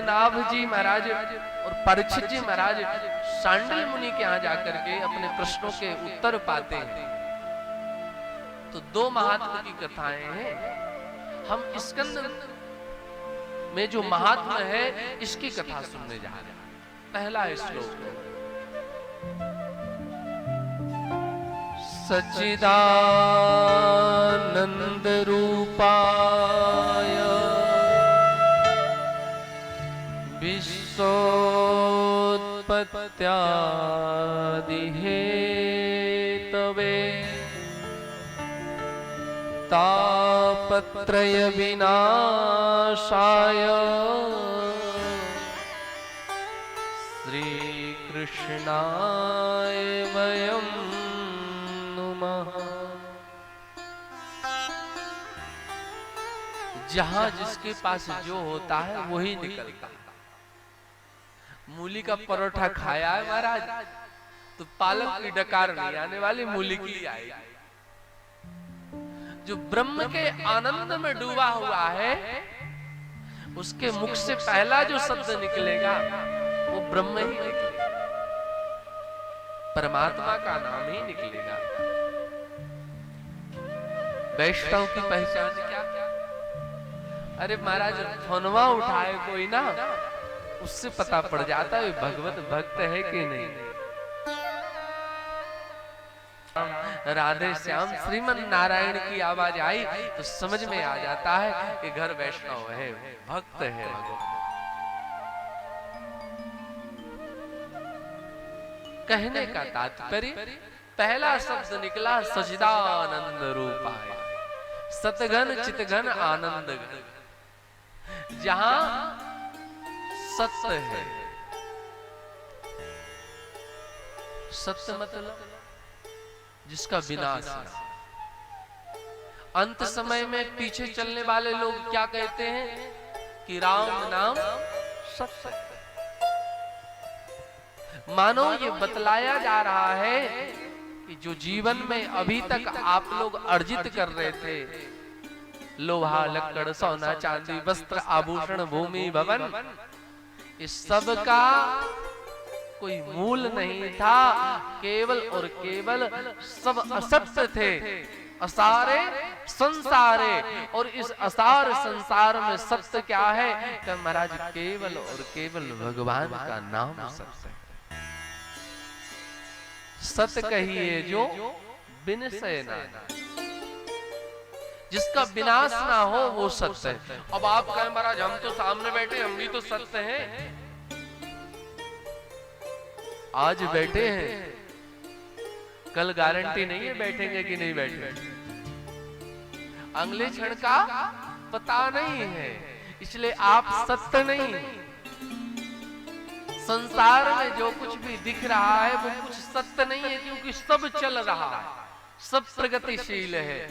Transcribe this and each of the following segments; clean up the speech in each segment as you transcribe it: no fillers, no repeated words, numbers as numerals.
नाभ जी महाराज और परीक्षित जी महाराज सांडिल मुनि के यहाँ जाकर के अपने प्रश्नों के उत्तर पाते हैं। तो दो महात्मा की कथाएं हैं। हम स्कंद में जो महात्मा है इसकी कथा सुनने जा रहे हैं। पहला श्लोक, सच्चिदानंद रूपाय विश्वोत्पत्त्यादि हेतवे तापत्रय विनाशाय श्री कृष्णाय वयं नुमः। जहां जिसके पास जो होता है वही निकलता है। मूली का परोठा खाया है महाराज तो पालक की डकार नहीं आने वाली, मूली की ही आएगी। जो ब्रह्म के आनंद में डूबा हुआ है उसके मुख से पहला जो शब्द निकलेगा वो ब्रह्म ही निकलेगा, परमात्मा का नाम ही निकलेगा। वैष्णव की पहचान क्या? अरे महाराज फोनवा उठाए कोई ना, उससे पता पड़ जाता है भगवत भक्त है कि नहीं। राधे श्याम श्रीमन नारायण की आवाज आई तो समझ में आ जाता है कि घर वैष्णव है, भक्त है भगवान। कहने का तात्पर्य पहला शब्द निकला सच्चिदानंद रूपाय, सतघन चितघन आनंद घन। जहां सत्य है, सत्य मतलब जिसका विनाश है। अंत समय में पीछे चलने वाले लोग क्या कहते हैं कि राम नाम सत्य। मानो ये बतलाया जा रहा है कि जो जीवन में अभी तक आप लोग अर्जित कर रहे थे, लोहा लक्कड़ सोना चांदी वस्त्र आभूषण भूमि भवन, इस सब का कोई मूल नहीं था। केवल और केवल सब असत्य थे, असारे संसारे। और इस असार संसार में सत्य क्या है कि महाराज केवल और केवल भगवान का नाम सत्य है। सत्य कहिए जो विनशय ना, जिसका विनाश ना हो वो सत्य है। अब आप कहें महाराज हम तो सामने बैठे, हम भी तो सत्य हैं। आज बैठे हैं, कल गारंटी नहीं है बैठेंगे कि नहीं बैठेंगे। अगले क्षण का पता नहीं है, इसलिए आप सत्य नहीं। संसार में जो कुछ भी दिख रहा है वो कुछ सत्य नहीं है, क्योंकि सब चल रहा है, सब प्रगतिशील है,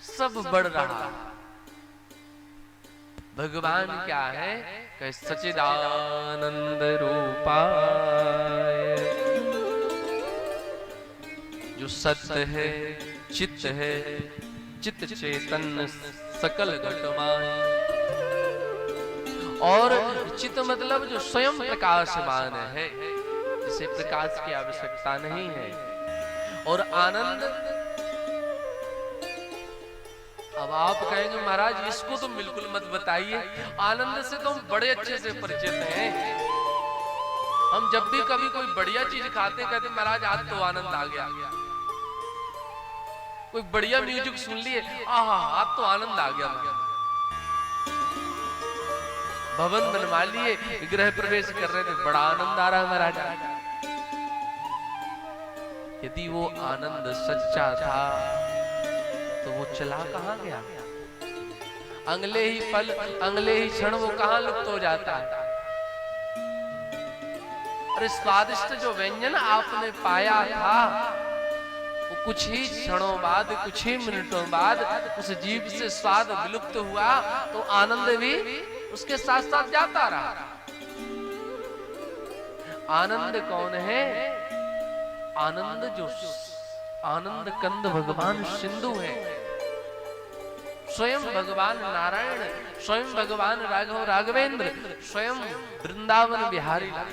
सब बढ़ रहा है। भगवान क्या है कि सच्चिदानंद रूपाय, जो सत्य है, चित्त है, चित्त चेतन सकल घटमाय। और चित्त मतलब जो स्वयं प्रकाशमान है, जिसे प्रकाश की आवश्यकता नहीं है। और आनंद, अब आप कहेंगे महाराज इसको तो बिल्कुल मत बताइए, आनंद से तो हम बड़े अच्छे से परिचित हैं। हम जब भी कभी कोई बढ़िया चीज खाते कहते महाराज आज तो आनंद आ गया। कोई बढ़िया म्यूजिक सुन लिए, आहा आज तो आनंद आ गया। भवन बनवा लिए, गृह प्रवेश कर रहे थे, बड़ा आनंद आ रहा है महाराज। यदि वो आनंद सच्चा था तो वो चला कहां गया? अगले ही पल, अगले ही क्षण वो कहां लुप्त हो जाता है। अरे स्वादिष्ट जो व्यंजन आपने पाया था वो कुछ ही क्षणों बाद, कुछ ही मिनटों बाद उस जीभ से स्वाद विलुप्त हुआ तो आनंद भी उसके साथ साथ जाता रहा। आनंद कौन है? आनंद जो आनंद कंद भगवान सिंधु है, स्वयं भगवान नारायण, स्वयं भगवान राघव राघवेंद्र, स्वयं वृंदावन बिहारी लाल,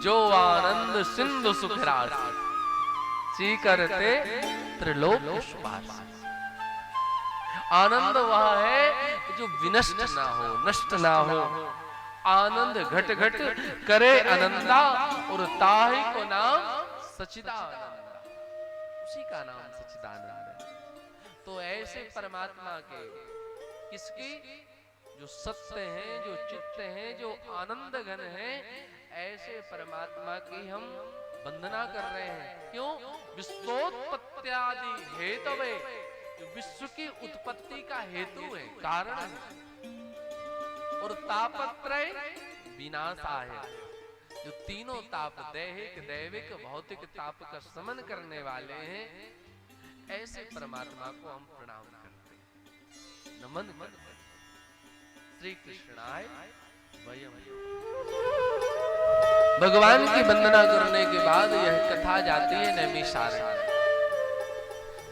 जो आनंद सिंधु सुख रास सी करते त्रिलोक सुबास। आनंद वह है जो विनष्ट ना हो, नष्ट ना हो। आनंद घट घट करे अनंदा, और ताहि को नाम सच्चिदानंद, उसी का नाम सच्चिदानंद है। तो ऐसे परमात्मा के, किसकी? जो सत्य हैं, जो चित्त हैं, जो आनंद घन हैं, ऐसे परमात्मा की हम वंदना कर रहे हैं। क्यों? विश्वोत्पत्त्यादि हेतवे, जो विश्व की उत्पत्ति का हेतु है, कारण है। और तापत्रय विनाशाय, जो तीनों ताप, दैहिक दैविक भौतिक ताप का शमन करने वाले हैं, ऐसे परमात्मा को हम प्रणाम करते हैं, नमन करते हैं। श्री कृष्णाय वयम्। भगवान की वंदना करने के बाद यह कथा जाती है नैमिषारण्य,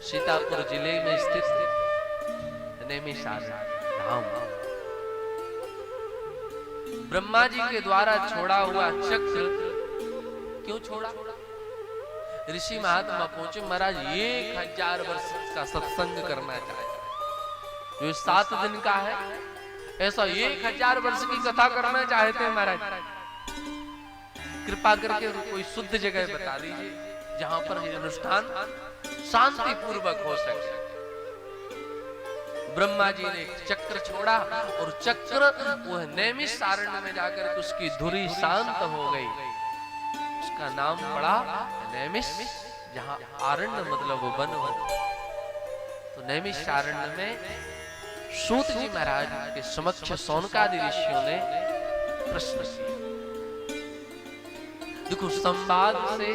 सीतापुर जिले में स्थित नैमिषारण्य धाम। ब्रह्मा जी के द्वारा छोड़ा हुआ चक्र, क्यों छोड़ा? ऋषि महात्मा पहुंचे, महाराज 1000 वर्ष का सत्संग करना चाहते, जो 7 दिन का है, ऐसा 1000 वर्ष की कथा करना चाहते हैं महाराज। कृपा करके कोई शुद्ध जगह बता दीजिए जहां पर यह अनुष्ठान शांति पूर्वक हो सके। ब्रह्मा जी ने चक्र छोड़ा, और चक्र वह नैमिषारण्य में जाकर उसकी धुरी शांत हो गई। उसका नाम पड़ा नैमिष, जहां आरण्य मतलब वन हो। तो नैमिषारण्य में सूत जी महाराज के समक्ष शौनकादि ऋषियों ने प्रश्न किया। देखो, संवाद से